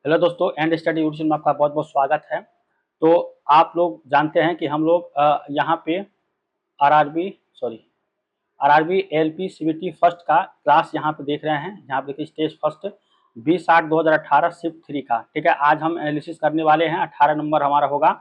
Hello दोस्तों, and study YouTube में आपका बहुत बहुत स्वागत है। तो आप लोग जानते हैं कि हम लोग यहाँ पे RRB sorry RRB LP CBT first का क्लास यहाँ पे देख रहे हैं। यहाँ पे देखिए स्टेज फर्स्ट 20/8/2018 शिफ्ट 3 का। ठीक है, आज हम एनालिसिस करने वाले हैं। 18 नंबर हमारा होगा।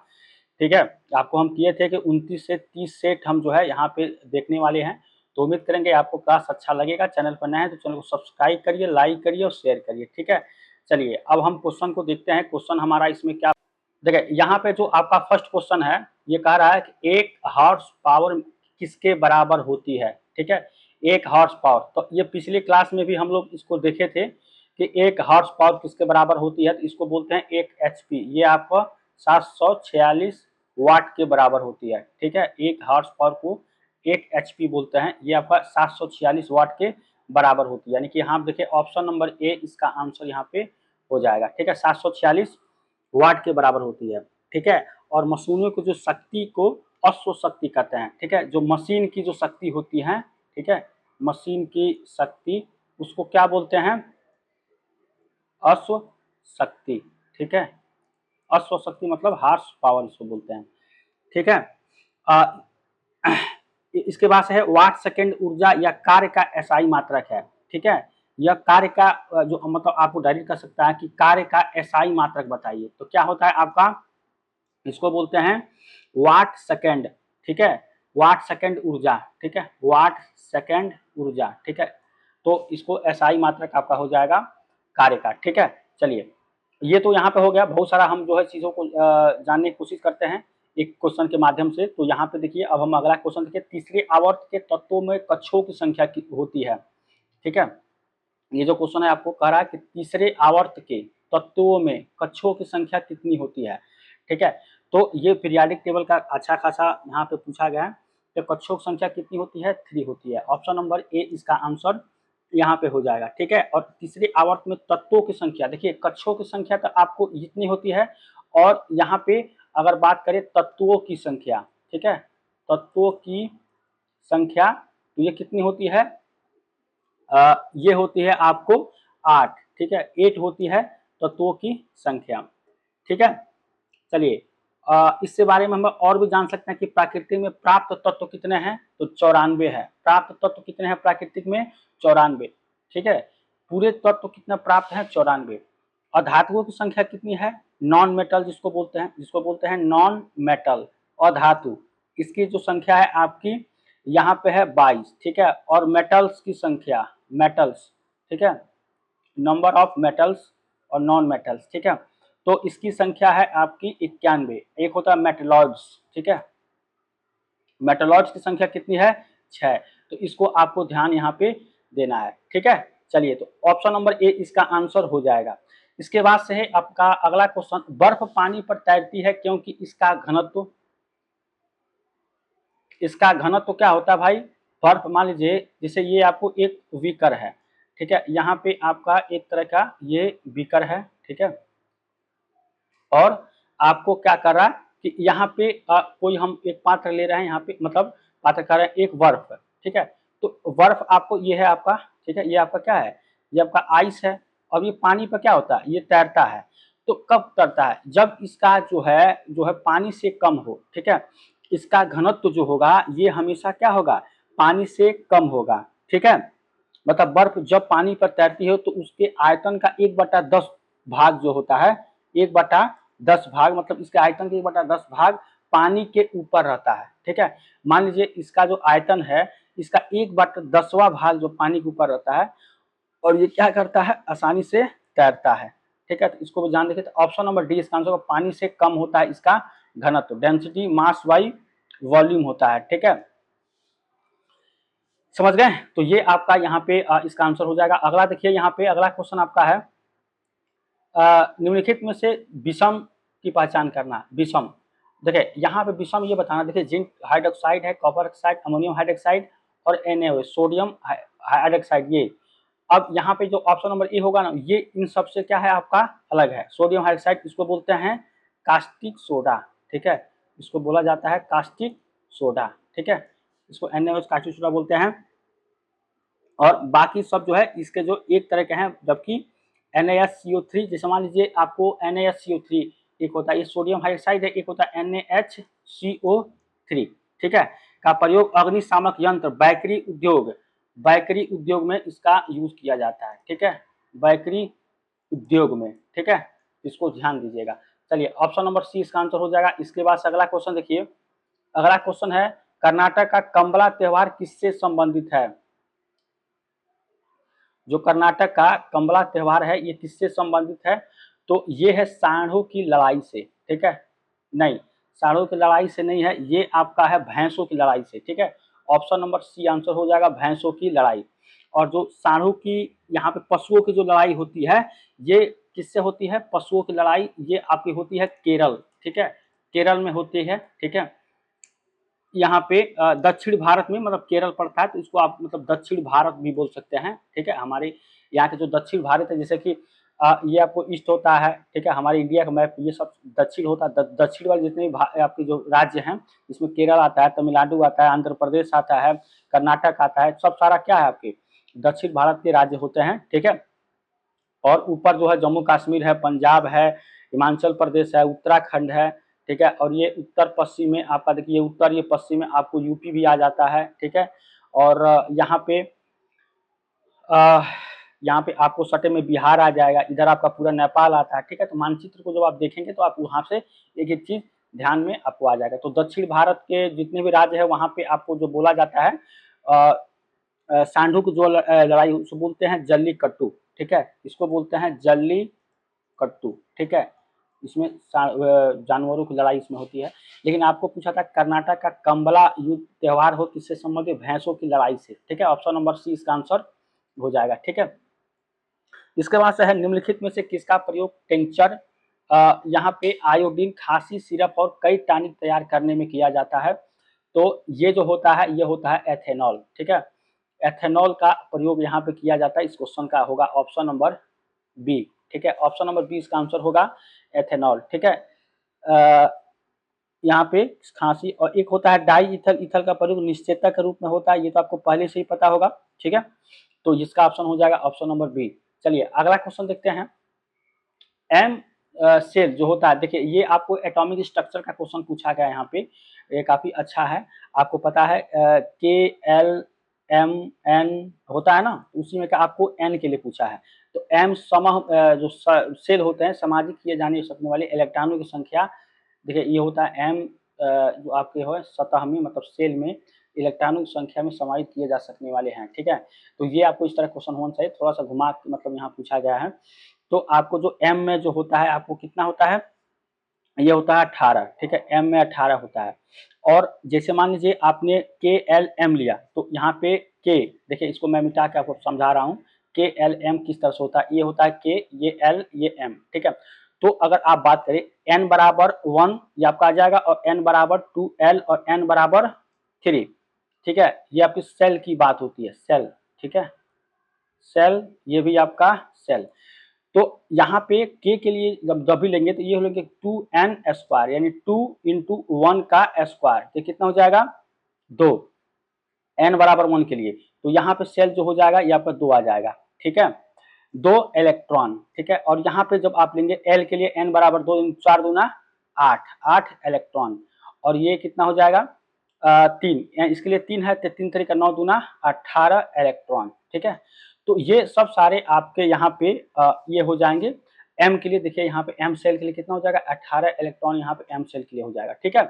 ठीक है, आपको हम किए थे कि 29 से 30 सेट हम जो है यहाँ पे देखने वाले हैं। तो उम्मीद करेंगे आपको क्लास अच्छा लगेगा। चैनल पर नए हैं तो चैनल को सब्सक्राइब करिए, लाइक करिए और शेयर करिए। ठीक है, चलिए अब हम क्वेश्चन को देखते हैं। क्वेश्चन हमारा इसमें क्या, देखिए यहाँ पे जो आपका फर्स्ट क्वेश्चन है ये कह रहा है कि एक हॉर्स पावर किसके बराबर होती है। ठीक है, एक हॉर्स पावर, तो ये पिछली क्लास में भी हम लोग इसको देखे थे कि एक हॉर्स पावर किसके बराबर होती है। तो इसको बोलते हैं एक एचपी। ये आपको 746 वाट के बराबर होती है। ठीक है, एक हॉर्स पावर को एक एचपी बोलते हैं। ये आपका 746 वाट के बराबर होती है। यानी कि यहाँ देखिए ऑप्शन नंबर ए इसका आंसर यहाँ पे हो जाएगा। ठीक है, 746 वाट के बराबर होती है। ठीक है, और मशीनों की जो शक्ति को अश्व शक्ति कहते हैं। ठीक है, जो मशीन की जो शक्ति होती है, ठीक है, मशीन की शक्ति उसको क्या बोलते हैं, अश्व शक्ति। ठीक है, अश्व शक्ति मतलब हार्स पावर इसको बोलते हैं। ठीक है, इसके बाद से है वाट सेकेंड ऊर्जा या कार्य का एसआई मात्रक है। ठीक है, यह कार्य का जो मतलब आपको डायरेक्ट कर सकता है कि कार्य का एसआई मात्रक बताइए। तो क्या होता है आपका, इसको बोलते हैं वाट सेकेंड। ठीक है, वाट सेकेंड ऊर्जा। ठीक है, वाट सेकेंड ऊर्जा। ठीक है, तो इसको एसआई मात्रक आपका हो जाएगा कार्य का। ठीक है, चलिए ये तो यहाँ पे हो गया। बहुत सारा हम जो है चीजों को जानने की कोशिश करते हैं एक क्वेश्चन के माध्यम से। तो यहाँ पे देखिए अब हम अगला क्वेश्चन देखिए, तीसरे आवर्त के तत्वों में कक्षों की संख्या होती है। ठीक है, ये जो क्वेश्चन है आपको कह रहा है कि तीसरे आवर्त के तत्वों में कक्षों की संख्या कितनी होती है। ठीक है, तो ये पीरियाडिक टेबल का अच्छा खासा यहाँ पे पूछा गया है। तो कक्षों की संख्या कितनी होती है, 3 होती है। ऑप्शन नंबर ए इसका आंसर यहाँ पे हो जाएगा। ठीक है, और तीसरे आवर्त में तत्वों की संख्या, देखिए कक्षों की संख्या तो आपको इतनी होती है, और यहाँ पे अगर बात करें तत्वों की संख्या, ठीक है, तत्वों की संख्या तो ये कितनी होती है, ये होती है आपको 8। ठीक है, 8 होती है तत्वों की संख्या। ठीक है, चलिए इससे बारे में हम और भी जान सकते हैं कि प्रकृति में प्राप्त तत्व कितने हैं। तो 94 है। प्राप्त तत्व कितने हैं प्राकृतिक में, 94। ठीक है, पूरे तत्व कितने प्राप्त हैं, 94। और धातुओं की संख्या कितनी है, नॉन मेटल जिसको बोलते हैं नॉन मेटल और धातु, इसकी जो संख्या है आपकी यहाँ पे है 22। ठीक है, और मेटल्स की संख्या, मेटल्स, ठीक है, नंबर ऑफ मेटल्स और नॉन मेटल्स। ठीक है, तो इसकी संख्या है आपकी 91। एक होता है मेटलॉइड्स। ठीक है, मेटलॉइड्स की संख्या कितनी है, 6। तो इसको आपको ध्यान यहाँ पे देना है। ठीक है, चलिए तो ऑप्शन नंबर ए इसका आंसर हो जाएगा। इसके बाद से है आपका अगला क्वेश्चन, बर्फ पानी पर तैरती है क्योंकि इसका घनत्व क्या होता है भाई। बर्फ मान लीजिए जैसे ये आपको एक बीकर है। ठीक है, यहाँ पे आपका एक तरह का ये बीकर है। ठीक है, और आपको क्या कर रहा है कि यहाँ पे कोई हम एक पात्र ले रहे हैं, यहाँ पे मतलब पात्र कर रहे हैं एक बर्फ। ठीक है, तो बर्फ आपको ये है आपका, ठीक है, ये आपका क्या है, ये आपका आइस है। और ये पानी पर क्या होता है, ये तैरता है। तो कब तैरता है, जब इसका जो है पानी से कम हो। ठीक है, इसका घनत्व जो होगा ये हमेशा क्या होगा, पानी से कम होगा। ठीक है, मतलब बर्फ जब पानी पर तैरती है तो उसके आयतन का 1/10 भाग जो होता है, 1/10 भाग, मतलब इसके आयतन के 1/10 भाग पानी के ऊपर रहता है। ठीक है, मान लीजिए इसका जो आयतन है इसका 1/10वां भाग जो पानी के ऊपर रहता है, और ये क्या करता है, आसानी से तैरता है। ठीक है, तो इसको भी जान देखिए। तो ऑप्शन नंबर डी इसका आंसर, पानी से कम होता है इसका घनत्व, डेंसिटी मास बाई वॉल्यूम होता है। ठीक है, समझ गए। तो ये आपका यहाँ पे इसका आंसर हो जाएगा। अगला देखिए, यहाँ पे अगला क्वेश्चन आपका है निम्नलिखित में से विषम की पहचान करना। विषम, देखिए यहाँ पे विषम ये बताना, देखिए जिंक हाइड्रोक्साइड है, कॉपर ऑक्साइड, अमोनियम हाइड्रोक्साइड और NaOH सोडियम हाइड्रोक्साइड। ये अब यहाँ पे जो ऑप्शन नंबर ए होगा ना, ये इन सबसे क्या है आपका अलग है। सोडियम हाइड्रोक्साइड इसको बोलते हैं कास्टिक सोडा। ठीक है, इसको बोला जाता है कास्टिक सोडा। ठीक है, इसको NaOH कास्टिक सोडा बोलते हैं। और बाकी सब जो है इसके जो एक तरह के हैं, जबकि NaSCO3, जैसे मान लीजिए आपको NaSCO3 एक होता है, ये सोडियम हाइड्रोक्साइड है, एक होता है NaHCO3, ठीक है, का प्रयोग अग्निशामक यंत्र बैकरी उद्योग में इसका यूज किया जाता है, ठीक है, बैकरी उद्योग में, ठीक है, इसको ध्यान दीजिएगा। चलिए ऑप्शन नंबर सी इसका आंसर हो जाएगा। इसके बाद अगला क्वेश्चन देखिए, अगला क्वेश्चन है कर्नाटक का कंबला त्योहार किससे संबंधित है? जो कर्नाटक का कंबला त्योहार है ये किससे संबंधित है? तो ये है सांडों की लड़ाई से, ठीक है, नहीं सांडों की लड़ाई से नहीं है, ये आपका है भैंसों की लड़ाई से, ठीक है, ऑप्शन नंबर सी आंसर हो जाएगा, भैंसों की लड़ाई। और जो सांडों की यहाँ पे पशुओं की जो लड़ाई होती है ये किससे होती है? पशुओं की लड़ाई ये आपकी होती है केरल, ठीक है, केरल में होती है, ठीक है, यहाँ पे दक्षिण भारत में, मतलब केरल पड़ता है तो इसको आप मतलब दक्षिण भारत भी बोल सकते हैं, ठीक है, हमारे यहाँ के जो दक्षिण भारत है, जैसे कि ये आपको ईस्ट होता है, ठीक है, हमारे इंडिया का मैप ये सब दक्षिण होता है, दक्षिण वाले जितने भी आपके जो राज्य हैं इसमें केरल आता है, तमिलनाडु आता है, आंध्र प्रदेश आता है, कर्नाटक आता है, सब सारा क्या है आपके दक्षिण भारत के राज्य होते हैं, ठीक है। और ऊपर जो है जम्मू कश्मीर है, पंजाब है, हिमाचल प्रदेश है, उत्तराखंड है, ठीक है, और ये उत्तर पश्चिम में आपका देखिए उत्तर, ये पश्चिम में आपको यूपी भी आ जाता है, ठीक है, और अ, यहाँ पे आपको सटे में बिहार आ जाएगा, इधर आपका पूरा नेपाल आता है, ठीक है, तो मानचित्र को जब आप देखेंगे तो आप वहाँ से एक एक चीज ध्यान में आपको आ जाएगा। तो दक्षिण भारत के जितने भी राज्य है वहाँ पे आपको जो बोला जाता है सांडू की जो लड़ाई उसको बोलते हैं जल्लीकट्टू, ठीक है, इसको बोलते हैं जल्लीकट्टू, ठीक है, इसमें जानवरों की लड़ाई इसमें होती है। लेकिन आपको पूछा था कर्नाटक का कंबला युद्ध त्योहार हो किससे संबंधित? भैंसों की लड़ाई से, ठीक है, ऑप्शन नंबर सी इसका आंसर हो जाएगा, ठीक है। इसके बाद से है निम्नलिखित में से किसका प्रयोग टिंचर यहाँ पे आयोडीन, खांसी सिरप और कई टॉनिक तैयार करने में किया जाता है? तो ये जो होता है ये होता है एथेनॉल, ठीक है, एथेनॉल का प्रयोग यहाँ पे किया जाता है। इस क्वेश्चन का होगा ऑप्शन नंबर बी, ठीक है, ऑप्शन नंबर बी इसका आंसर होगा एथेनॉल, ठीक है। यहाँ पे खांसी, और एक होता है डाई इथल, इथल का प्रयोग निश्चेतक के रूप में होता है, ये तो आपको पहले से ही पता होगा, ठीक है, तो इसका ऑप्शन हो जाएगा ऑप्शन नंबर बी। चलिए अगला क्वेश्चन देखते हैं। एम सेल जो होता है, देखिए ये आपको एटॉमिक स्ट्रक्चर का क्वेश्चन पूछा गया है यहाँ पे, ये काफी अच्छा है, आपको पता है के एल एम एन होता है ना, उसी में का आपको एन के लिए पूछा है। तो एम समूह जो सेल होते हैं सामाजिक किए जाने सकने वाले इलेक्ट्रॉनों की संख्या, देखिए ये होता है एम जो आपके हो सतह में, मतलब सेल में इलेक्ट्रॉनों की संख्या में समाहित किए जा सकने वाले हैं, ठीक है। तो ये आपको इस तरह क्वेश्चन होना चाहिए, थोड़ा सा घुमा मतलब यहाँ पूछा गया है। तो आपको जो एम में जो होता है आपको कितना होता है? ये होता है 18, ठीक है, एम में 18 होता है। और जैसे मान लीजिए आपने के एल एम लिया, तो यहाँ पे के, देखिए इसको मैं मिटा के आपको समझा रहा हूँ, के एल एम किस तरह से होता है, ये होता है के, ये एल, ये एम, ठीक है। तो अगर आप बात करें एन बराबर 1 ये आपका आ जाएगा, और एन बराबर 2l और एन बराबर 3, ठीक है, ये आपकी सेल की बात होती है, सेल, ठीक है, सेल, ये भी आपका सेल। तो यहाँ पे के लिए जब डब्ल्यू लेंगे तो ये हो लेंगे 2n स्क्वायर, यानी 2 इंटू 1 का स्क्वायर, तो कितना हो जाएगा 2, n बराबर 1 के लिए। तो यहाँ पे सेल जो हो जाएगा ये आपका 2 आ जाएगा, ठीक है, 2 इलेक्ट्रॉन, ठीक है। और यहाँ पे जब आप लेंगे एल के लिए n बराबर 2, 4 दूना 8, 8 इलेक्ट्रॉन, और ये कितना हो जाएगा 3, इसके लिए 3 है तो 3 तरीका 9 दूना 18 इलेक्ट्रॉन, ठीक है। तो ये सब सारे आपके यहाँ पे ये हो जाएंगे। एम के लिए देखिए यहाँ पे एम सेल के लिए कितना हो जाएगा 18 इलेक्ट्रॉन, यहाँ पे एम सेल के लिए हो जाएगा, ठीक है।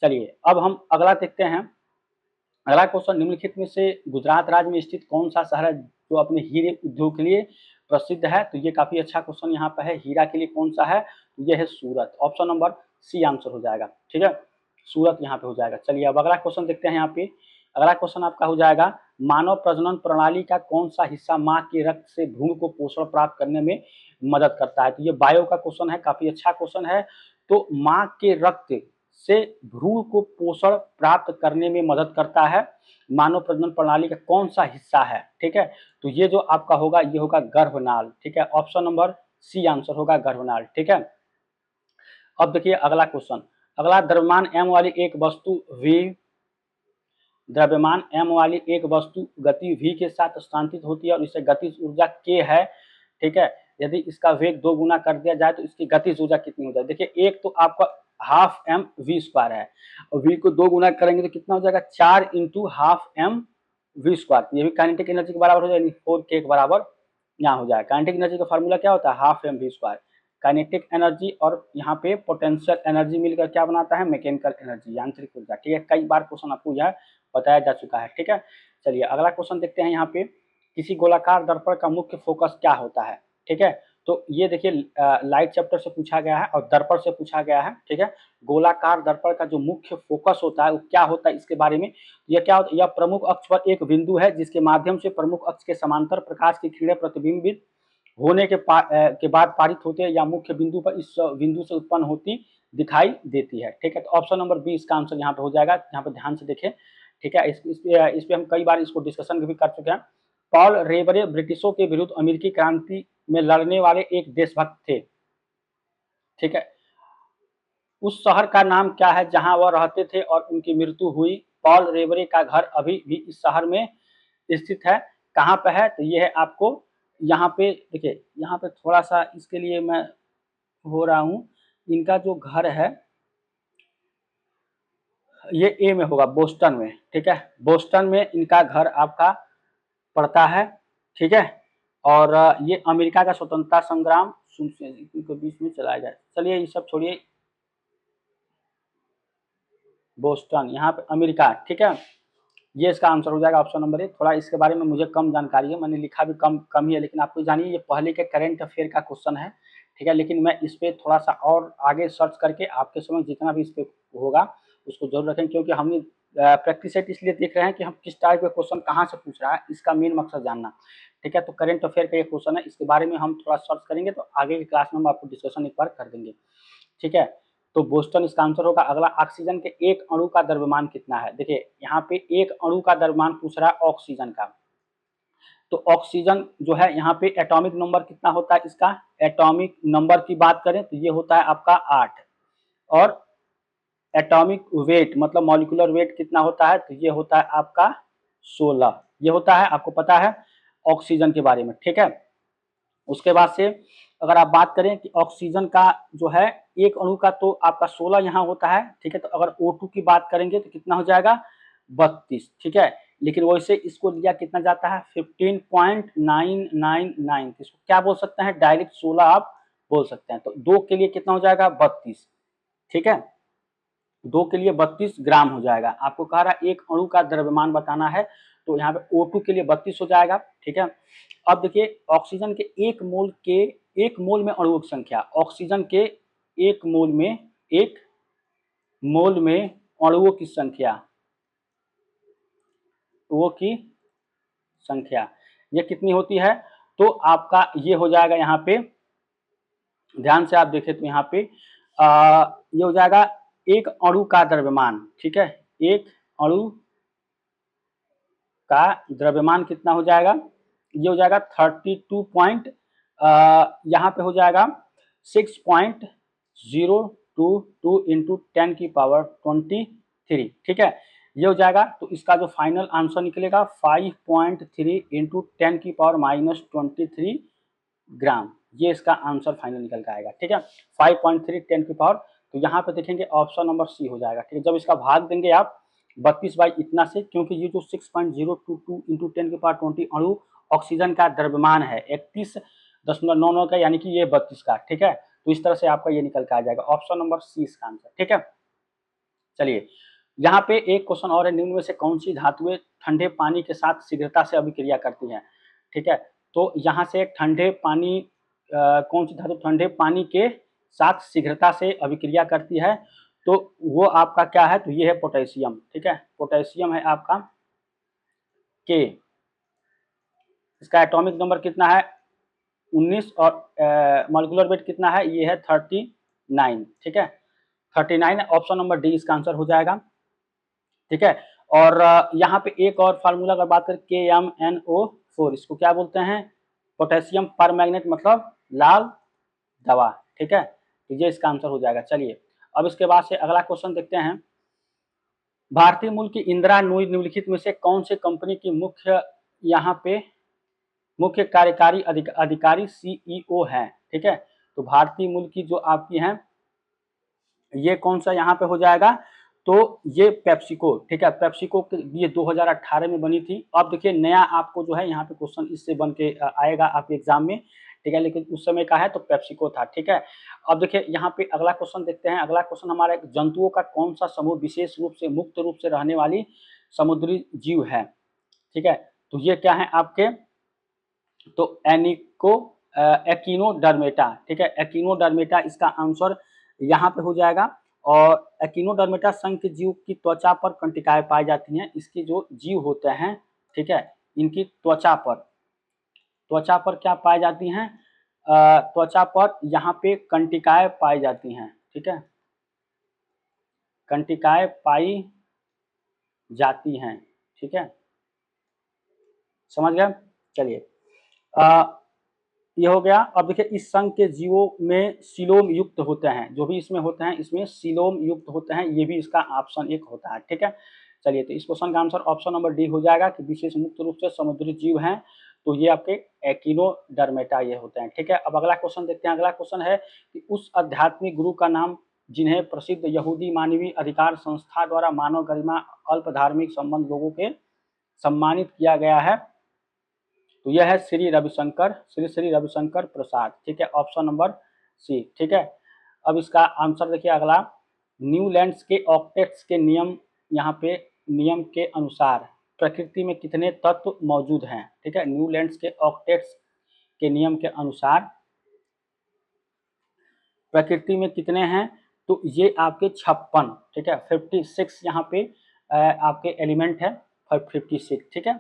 चलिए अब हम अगला देखते हैं। अगला क्वेश्चन, निम्नलिखित में से गुजरात राज्य में स्थित कौन सा शहर है जो अपने हीरे उद्योग के लिए प्रसिद्ध है? तो ये काफी अच्छा क्वेश्चन यहाँ पे है, हीरा के लिए कौन सा है? तो ये है सूरत, ऑप्शन नंबर सी आंसर हो जाएगा, ठीक है, सूरत यहाँ पे हो जाएगा। चलिए अब अगला क्वेश्चन देखते हैं। यहाँ पे अगला क्वेश्चन आपका हो जाएगा, मानव प्रजनन प्रणाली का कौन सा हिस्सा माँ के रक्त से भ्रूण को पोषण प्राप्त करने में मदद करता है? तो ये बायो का क्वेश्चन है, काफी अच्छा क्वेश्चन है। तो माँ के रक्त से भ्रूण को पोषण प्राप्त करने में मदद करता है मानव प्रजनन प्रणाली का कौन सा हिस्सा है, ठीक है। तो ये जो आपका होगा ये होगा गर्भनाल, ठीक है, ऑप्शन नंबर सी आंसर होगा गर्भनाल, ठीक है। अब देखिए अगला क्वेश्चन, अगला द्रव्यमान m वाली एक वस्तु v, द्रव्यमान m वाली एक वस्तु गति v के साथ स्थानांतरित होती है और इसे गतिज ऊर्जा k है, ठीक है। यदि इसका वेग 2 गुना कर दिया जाए तो इसकी गतिज ऊर्जा कितनी हो जाए। देखिए एक तो आपका हाफ एम वी स्क्वायर है और वी को 2 गुना करेंगे तो कितना हो जाएगा 4 into half M V square, ये भी काइनेटिक एनर्जी के बराबर हो जाएगा, 4k के बराबर यहाँ हो जाएगा। काइनेटिक एनर्जी का फार्मूला क्या होता है, half M V square. Kinetic energy और यहाँ पे पोटेंशियल एनर्जी मिलकर क्या बनाता है, मैकेनिकल एनर्जी, यांत्रिक ऊर्जा। ठीक है, कई बार क्वेश्चन आपको यह बताया जा चुका है। ठीक है, चलिए अगला क्वेश्चन देखते हैं। यहाँ पे किसी गोलाकार दर्पण का मुख्य फोकस क्या होता है। ठीक है, तो ये देखिए लाइट चैप्टर से पूछा गया है और दर्पण से पूछा गया है। ठीक है, गोलाकार दर्पण का जो मुख्य फोकस होता है वो क्या होता है, इसके बारे में यह क्या होता है, यह प्रमुख अक्ष पर एक बिंदु है जिसके माध्यम से प्रमुख अक्ष के समांतर प्रकाश की किरणें प्रतिबिंबित होने के बाद पारित होते हैं या मुख्य बिंदु पर इस बिंदु से उत्पन्न होती दिखाई देती है। ठीक है, तो ऑप्शन नंबर बी इसका आंसर यहाँ पे हो जाएगा। यहाँ पे ध्यान से देखें। ठीक है, इस पे हम कई बार इसको डिस्कशन भी कर चुके हैं। पॉल रेवरे ब्रिटिशों के विरुद्ध अमेरिकी क्रांति में लड़ने वाले एक देशभक्त थे। ठीक है, उस शहर का नाम क्या है जहां वह रहते थे और उनकी मृत्यु हुई। पॉल रेवरे का घर अभी भी इस शहर में स्थित है। कहाँ पे है, तो ये है आपको यहाँ पे, देखिए यहाँ पे थोड़ा सा इसके लिए मैं हो रहा हूँ, इनका जो घर है ये ए में होगा, बोस्टन में। ठीक है, बोस्टन में इनका घर आपका पड़ता है। ठीक है, और ये अमेरिका का स्वतंत्रता संग्राम इनके बीच में चलाया जाए। चलिए ये सब छोड़िए, बोस्टन यहाँ पे अमेरिका। ठीक है, ये इसका आंसर हो जाएगा ऑप्शन नंबर 1। थोड़ा इसके बारे में मुझे कम जानकारी है, मैंने लिखा भी कम ही है, लेकिन आपको जानिए ये पहले के करंट अफेयर का क्वेश्चन है। ठीक है, लेकिन मैं इस पर थोड़ा सा और आगे सर्च करके आपके समय जितना भी इस पर होगा उसको जरूर रखें, क्योंकि हमने प्रैक्टिस सेट इसलिए देख रहे हैं कि हम किस टाइप के क्वेश्चन कहाँ से पूछ रहा है, इसका मेन मकसद जानना। ठीक है, तो करंट अफेयर का ये क्वेश्चन है, इसके बारे में हम थोड़ा सर्च करेंगे तो आगे की क्लास में हम आपको डिस्कशन एक बार कर देंगे। ठीक है, तो बोस्टन इसका आंसर होगा। अगला, ऑक्सीजन के एक अणु का द्रव्यमान कितना है। देखिए यहाँ पे एक अणु का द्रव्यमान पूछ रहा है ऑक्सीजन का, तो ऑक्सीजन जो है यहाँ पे एटॉमिक नंबर कितना होता है इसका, एटॉमिक नंबर की बात करें तो ये होता है आपका 8, और एटॉमिक वेट मतलब मॉलिक्यूलर वेट कितना होता है, तो ये होता है आपका 16। ये होता है, आपको पता है ऑक्सीजन के बारे में। ठीक है, उसके बाद से अगर आप बात करें कि ऑक्सीजन का जो है एक अणु का तो आपका 16 यहाँ होता है। ठीक है, तो अगर O2 की बात करेंगे तो कितना हो जाएगा 32। ठीक है, लेकिन वैसे इसको लिया कितना जाता है 15.999, इसको क्या बोल सकते हैं, डायरेक्ट 16 आप बोल सकते हैं। तो 2 के लिए कितना हो जाएगा 32। ठीक है, 2 के लिए 32 ग्राम हो जाएगा। आपको कह रहा है एक अणु का द्रव्यमान बताना है, तो यहाँ पे O2 के लिए 32 हो जाएगा। ठीक है, अब देखिए ऑक्सीजन के एक मोल में अणुओं की संख्या, ऑक्सीजन के एक मोल में अणुओं की संख्या ये कितनी होती है, तो आपका ये हो जाएगा यहाँ पे, ध्यान से आप देखें तो यहाँ पे ये हो जाएगा एक अणु का द्रव्यमान। ठीक है, एक अणु का द्रव्यमान कितना हो जाएगा, ये हो जाएगा 32 यहाँ पे हो जाएगा 6.022 इंटू 10 की पावर 23। ठीक है, ये हो जाएगा, तो इसका जो फाइनल आंसर निकलेगा 5.3 इंटू 10 की पावर -23 ग्राम, ये इसका आंसर फाइनल निकल के आएगा। ठीक है, 5.3 10 की पावर, तो यहाँ पे देखेंगे ऑप्शन नंबर सी हो जाएगा। ठीक है, जब इसका भाग देंगे आप 32 बाई इतना से, क्योंकि ये जो 6.022 इंटू 10 की पावर 20 अणु ऑक्सीजन का द्रव्यमान है 31.99 का, यानी कि ये 32 का। ठीक है, तो इस तरह से आपका ये निकल के आ जाएगा ऑप्शन नंबर सी इसका आंसर। ठीक है, चलिए यहाँ पे एक क्वेश्चन और है, निम्न में से कौन सी धातुएं ठंडे पानी के साथ शीघ्रता से अभिक्रिया करती हैं। ठीक है, तो यहाँ से ठंडे पानी कौन सी धातु ठंडे पानी के साथ शीघ्रता से अभिक्रिया करती है, तो वो आपका क्या है, तो ये है पोटेशियम। ठीक है, पोटेशियम है आपका के, इसका एटॉमिक नंबर कितना है 19 और मॉलिक्यूलर वेट कितना है, ये है 39। ठीक है, 39 ऑप्शन नंबर डी इसका आंसर हो जाएगा। ठीक है, और यहाँ पे एक और फार्मूला अगर बात करें KMnO4, इसको क्या बोलते हैं, पोटेशियम पर मैग्नेट मतलब लाल दवा। ठीक है, तो ये इसका आंसर हो जाएगा। चलिए अब इसके बाद से अगला क्वेश्चन देखते हैं। भारतीय मूल की इंदिरा नूई निम्नलिखित में से कौन से कंपनी की मुख्य यहाँ पे मुख्य कार्यकारी अधिकारी सीईओ हैं, ठीक है। तो भारतीय मूल की जो आपकी हैं, ये कौन सा यहाँ पे हो जाएगा, तो ये पेप्सिको, ठीक है। पेप्सिको ये 2018 में बनी थी। अब देखिए नया आपको जो है यहाँ पे क्वेश्चन इससे बन के आएगा आपके एग्जाम में, ठीक है, लेकिन उस समय का है तो पेप्सिको था, ठीक है। अब देखिए यहाँ पे अगला क्वेश्चन देखते हैं। अगला क्वेश्चन हमारा, जंतुओं का कौन सा समूह विशेष रूप से मुक्त रूप से रहने वाली समुद्री जीव है, ठीक है। तो ये क्या है आपके, तो एकिनोडर्मेटा, ठीक है। एकिनोडर्मेटा इसका आंसर यहाँ पे हो जाएगा। और एकिनोडर्मेटा संघ के जीव की त्वचा पर कंटिकाएं पाई जाती हैं। इसके जो जीव होते हैं, ठीक है, इनकी त्वचा पर क्या पाई जाती हैं, त्वचा पर यहाँ पे कंटिकाएं पाई जाती हैं, ठीक है, कंटिकाएं पाई जाती हैं, ठीक है, समझ गए। चलिए ये हो गया। अब देखिए इस संघ के जीवों में सीलोम युक्त होते हैं, जो भी इसमें होते हैं इसमें सीलोम युक्त होते हैं, ये भी इसका ऑप्शन एक होता है, ठीक है। चलिए तो इस क्वेश्चन का आंसर ऑप्शन नंबर डी हो जाएगा कि विशेष मुक्त रूप से समुद्री जीव हैं, तो ये आपके एकिनोडर्मेटा ये होते हैं, ठीक है। अब अगला क्वेश्चन देखते हैं। अगला क्वेश्चन है कि उस आध्यात्मिक गुरु का नाम जिन्हें प्रसिद्ध यहूदी मानवीय अधिकार संस्था द्वारा मानव गरिमा अल्प धार्मिक संबंध लोगों के सम्मानित किया गया है, तो यह है श्री रविशंकर, श्री रविशंकर प्रसाद, ठीक है, ऑप्शन नंबर सी, ठीक है। अब इसका आंसर देखिए अगला, न्यूलैंड्स के ऑक्टेट्स के नियम, यहाँ पे नियम के अनुसार प्रकृति में कितने तत्व मौजूद हैं, ठीक है। न्यूलैंड्स के ऑक्टेट्स के नियम के अनुसार प्रकृति में कितने हैं, तो ये आपके 56, ठीक है, 56 यहाँ पे आपके एलिमेंट है, 56, ठीक है।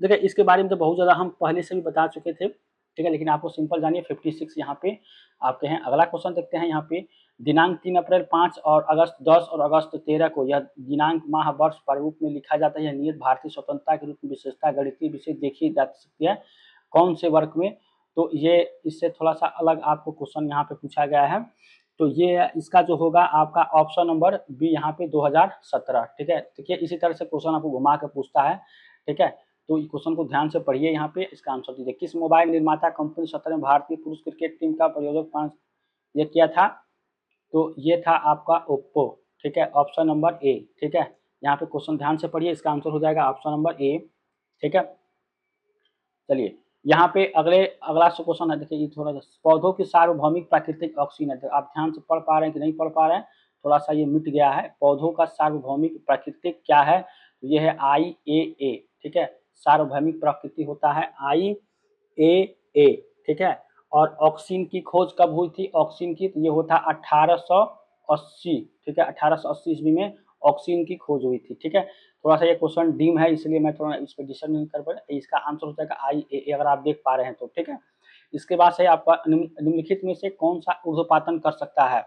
देखिए इसके बारे में तो बहुत ज़्यादा हम पहले से भी बता चुके थे, ठीक है, लेकिन आपको सिंपल जानिए 56 यहाँ पे आपके हैं। अगला क्वेश्चन देखते हैं। यहाँ पे दिनांक 3 अप्रैल 5 और अगस्त 10 और अगस्त 13 को यह दिनांक माह वर्ष प्रारूप में लिखा जाता है। यह नियत भारतीय स्वतंत्रता के रूप में विशेषता गणितीय विषय देखी जा सकती है कौन से वर्ग में, तो ये इससे थोड़ा सा अलग आपको क्वेश्चन यहाँ पे पूछा गया है, तो ये इसका जो होगा आपका ऑप्शन नंबर बी यहाँ पे 2017, ठीक है। देखिए इसी तरह से क्वेश्चन आपको घुमा के पूछता है, ठीक है, तो क्वेश्चन को ध्यान से पढ़िए। यहाँ पे इसका आंसर दीजिए। किस मोबाइल निर्माता कंपनी 17 में भारतीय पुरुष क्रिकेट टीम का प्रायोजक ये किया था, तो ये था आपका ओप्पो, ठीक है, ऑप्शन नंबर ए, ठीक है। यहाँ पे क्वेश्चन ध्यान से पढ़िए, इसका आंसर हो जाएगा ऑप्शन नंबर ए, ठीक है। चलिए यहाँ पे अगला क्वेश्चन है, देखिए ये थोड़ा सा पौधों की सार्वभौमिक प्राकृतिक ऑक्सीजन है, तो आप ध्यान से पढ़ पा रहे हैं कि नहीं पढ़ पा रहे हैं, थोड़ा सा ये मिट गया है। पौधों का सार्वभौमिक प्राकृतिक क्या है, तो ये है IAA, ठीक है, सार्वभौमिक प्रकृति होता है IAA, ठीक है। और ऑक्सीजन की खोज कब हुई थी, ऑक्सीजन की, तो ये होता 1880, ठीक है, 1880 ईस्वी में ऑक्सीजन की खोज हुई थी, ठीक है। थोड़ा सा ये क्वेश्चन डीम है इसलिए मैं थोड़ा इस पर डिस्कस नहीं कर पा रहा, इसका आंसर हो जाएगा IAA, अगर आप देख पा रहे हैं तो, ठीक है। इसके बाद से आपका निम्नलिखित में से कौन सा ऊर्ध्वपातन कर सकता है,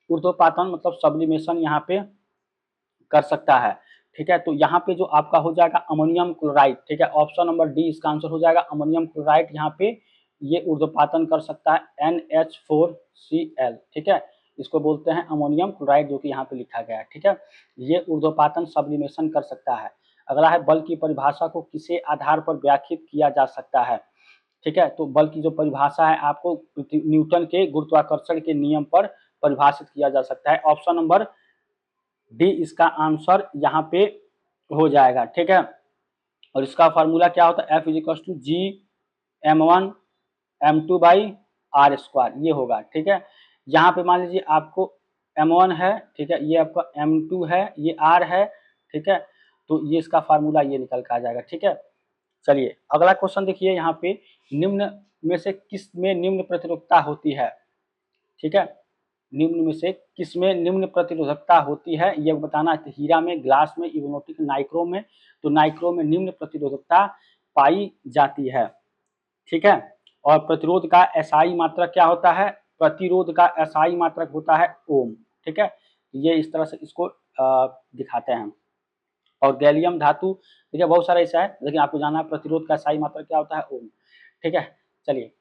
ऊर्ध्वपातन मतलब सब्लिमेशन यहाँ पे कर सकता है, ठीक है। तो यहाँ पे जो आपका हो जाएगा अमोनियम क्लोराइड, ठीक है, ऑप्शन नंबर डी इसका आंसर हो जाएगा अमोनियम क्लोराइड, यहाँ पे ये ऊर्ध्वपातन कर सकता है NH4Cl, ठीक है, इसको बोलते हैं अमोनियम क्लोराइड, जो कि यहाँ पे लिखा गया है, ठीक है। ये ऊर्ध्वपातन सब्लिमेशन कर सकता है। अगला है बल की परिभाषा को किसे आधार पर व्याख्यात किया जा सकता है, ठीक है। तो बल की जो परिभाषा है आपको न्यूटन के गुरुत्वाकर्षण के नियम पर परिभाषित किया जा सकता है, ऑप्शन नंबर डी इसका आंसर यहाँ पे हो जाएगा, ठीक है। और इसका फार्मूला क्या होता है, F=G(m1)m2/r², ये होगा, ठीक है। यहाँ पे मान लीजिए आपको m1 है, ठीक है, ये आपका m2 है, ये r है, ठीक है, तो ये इसका फार्मूला ये निकल के आ जाएगा, ठीक है। चलिए अगला क्वेश्चन देखिए। यहाँ पे निम्न में से किस में निम्न प्रतिरोधकता होती है, ठीक है, निम्न में से किसमें निम्न प्रतिरोधकता होती है ये बताना है। हीरा में, ग्लास में, इग्नोटिक, नाइक्रोम में, तो नाइक्रोम में निम्न प्रतिरोधकता पाई जाती है, ठीक है। और प्रतिरोध का एसआई मात्रक क्या होता है, प्रतिरोध का एसआई मात्रक होता है ओम, ठीक है। ये इस तरह से इसको दिखाते हैं। और गैलियम धातु, देखिए बहुत सारा ऐसा है, लेकिन आपको जानना है प्रतिरोध का एसआई मात्रक क्या होता है ओम, ठीक है। चलिए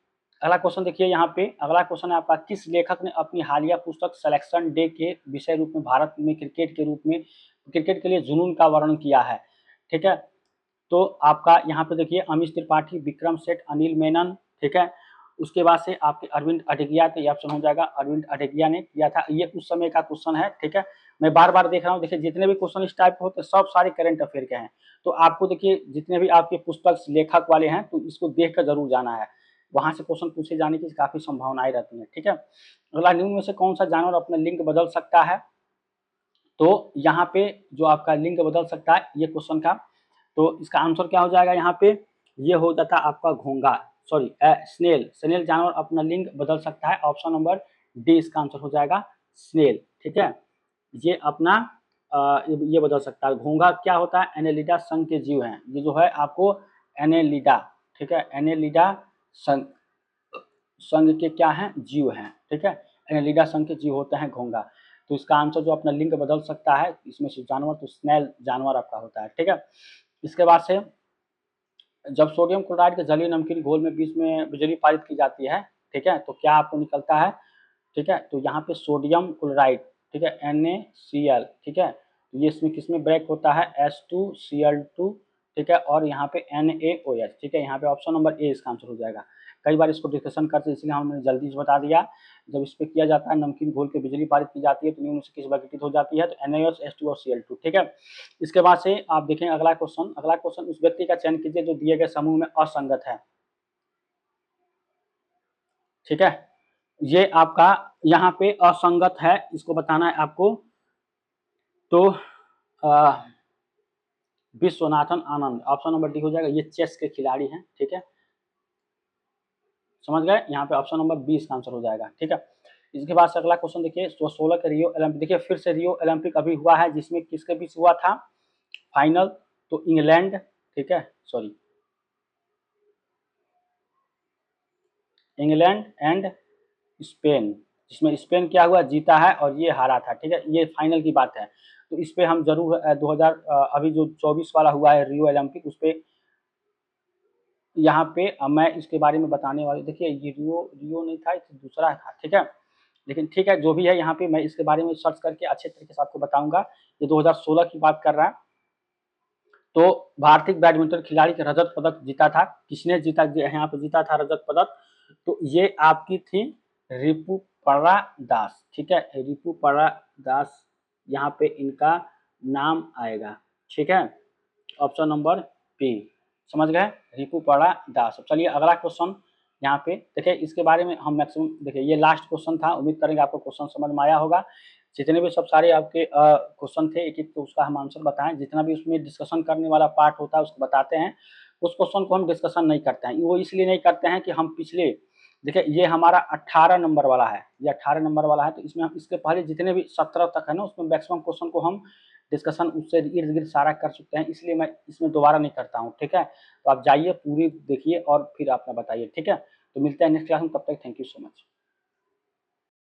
अगला क्वेश्चन देखिए। यहाँ पे अगला क्वेश्चन है आपका, किस लेखक ने अपनी हालिया पुस्तक सिलेक्शन डे के विषय रूप में भारत में क्रिकेट के लिए जुनून का वर्णन किया है, ठीक है। तो आपका यहाँ पे देखिए अमीश त्रिपाठी, विक्रम सेठ, अनिल मेनन, ठीक है। उसके बाद से आपके अरविंद अडेगिया, तो ये ऑप्शन हो जाएगा, अरविंद अडेगिया ने किया था। ये उस समय का क्वेश्चन है, ठीक है। मैं बार बार देख रहा हूँ, देखिए जितने भी क्वेश्चन इस टाइप के होते हैं सब सारे करंट अफेयर के हैं। तो आपको देखिए जितने भी आपके पुस्तक लेखक वाले हैं तो इसको देख कर जरूर जाना है, वहां से क्वेश्चन पूछे जाने की काफी संभावनाएं रहती हैं, ठीक है। अगला, निम्न में से कौन सा जानवर अपना लिंग बदल सकता है? तो यहाँ पे जो आपका लिंग बदल सकता है ये क्वेश्चन का, तो इसका आंसर क्या हो जाएगा यहाँ पे, ये हो जाता आपका घोंगा, सॉरी स्नेल। स्नेल जानवर अपना लिंग बदल सकता है, ऑप्शन नंबर डी इसका आंसर हो जाएगा, स्नेल, ठीक है। ये अपना ये बदल सकता है। घोंगा क्या होता है? एनेलिडा संघ के जीव हैं, ये जो है आपको एनेलिडा, ठीक है, एनेलिडा संघ संघ के क्या हैं? जीव हैं, ठीक है। एनेलिडा संघ के जीव होते हैं घोंगा। तो इसका आंसर जो अपना लिंग बदल सकता है इसमें से जानवर, तो स्नेल जानवर आपका होता है, ठीक है। इसके बाद से जब सोडियम क्लोराइड के जलीय नमकीन घोल में बीच में बिजली पारित की जाती है, ठीक है, तो क्या आपको निकलता है? ठीक है, तो यहाँ पे सोडियम क्लोराइड, ठीक है, NaCl, ठीक है, तो ये इसमें किसमें ब्रेक होता है? H2Cl2, ठीक है, और यहाँ पे NaOH, ठीक है। यहाँ पे ऑप्शन नंबर ए इसका आंसर हो जाएगा। कई बार इसको डिस्कशन करते हैं, इसलिए हमने जल्दी से बता दिया। जब इस पे किया जाता है, नमकीन घोल के बिजली पारित की जाती है, तो निम्न से किस विघटित हो जाती है? तो NaOH, H2 और Cl2, ठीक है। इसके बाद से आप देखें अगला क्वेश्चन। अगला क्वेश्चन, उस व्यक्ति का चयन कीजिए जो दिए गए समूह में असंगत है, ठीक है। ये आपका यहाँ पे असंगत है, इसको बताना है आपको। तो Viswanathan Anand, option number D हो जाएगा। ये चेस के खिलाड़ी हैं, ठीक है, समझ गए। यहाँ पे ऑप्शन नंबर बी इसका आंसर हो जाएगा, ठीक है। इसके बाद से अगला क्वेश्चन देखिए, 16 के रियो ओलंपिक, देखिए फिर से रियो ओलंपिक अभी हुआ है, जिसमें किसके बीच हुआ था फाइनल? तो इंग्लैंड, ठीक है, सॉरी, इंग्लैंड एंड स्पेन, जिसमें स्पेन क्या हुआ? जीता है, और ये हारा था, ठीक है। ये फाइनल की बात है, तो इस पे हम जरूर 2000 अभी जो 24 वाला हुआ है रियो ओलंपिक, उस पे यहाँ पे मैं इसके बारे में बताने वाले, देखिए ये रियो रियो नहीं था, दूसरा था, ठीक है। लेकिन ठीक है, जो भी है, यहाँ पे मैं इसके बारे में सर्च करके अच्छे तरीके से आपको बताऊंगा। ये 2016 की बात कर रहा है। तो भारतीय बैडमिंटन खिलाड़ी का रजत पदक जीता था, किसने जीता? यहाँ पे जीता था रजत पदक, तो ये आपकी थी रिपुपर्णा दास, ठीक है, रिपुपर्णा दास, यहाँ पे इनका नाम आएगा, ठीक है, ऑप्शन नंबर बी, समझ गए, रिपुपर्णा दास। चलिए अगला क्वेश्चन यहाँ पे देखिए, इसके बारे में हम मैक्सिमम, देखिए ये लास्ट क्वेश्चन था, उम्मीद करेंगे आपको क्वेश्चन समझ में आया होगा। जितने भी सब सारे आपके क्वेश्चन थे, एक एक तो उसका हम आंसर बताएं, जितना भी उसमें डिस्कशन करने वाला पार्ट होता है उसको बताते हैं। उस क्वेश्चन को हम डिस्कशन नहीं करते हैं, वो इसलिए नहीं करते हैं कि हम पिछले, देखिए ये हमारा 18 नंबर वाला है, ये 18 नंबर वाला है, तो इसमें हम इसके पहले जितने भी 17 तक है ना, उसमें मैक्सिमम क्वेश्चन को हम डिस्कशन उससे इर्द गिर्द सारा कर चुके हैं, इसलिए मैं इसमें दोबारा नहीं करता हूँ, ठीक है। तो आप जाइए पूरी देखिए और फिर आप बताइए, ठीक है। तो मिलते हैं नेक्स्ट क्लास में, तब तक थैंक यू सो मच।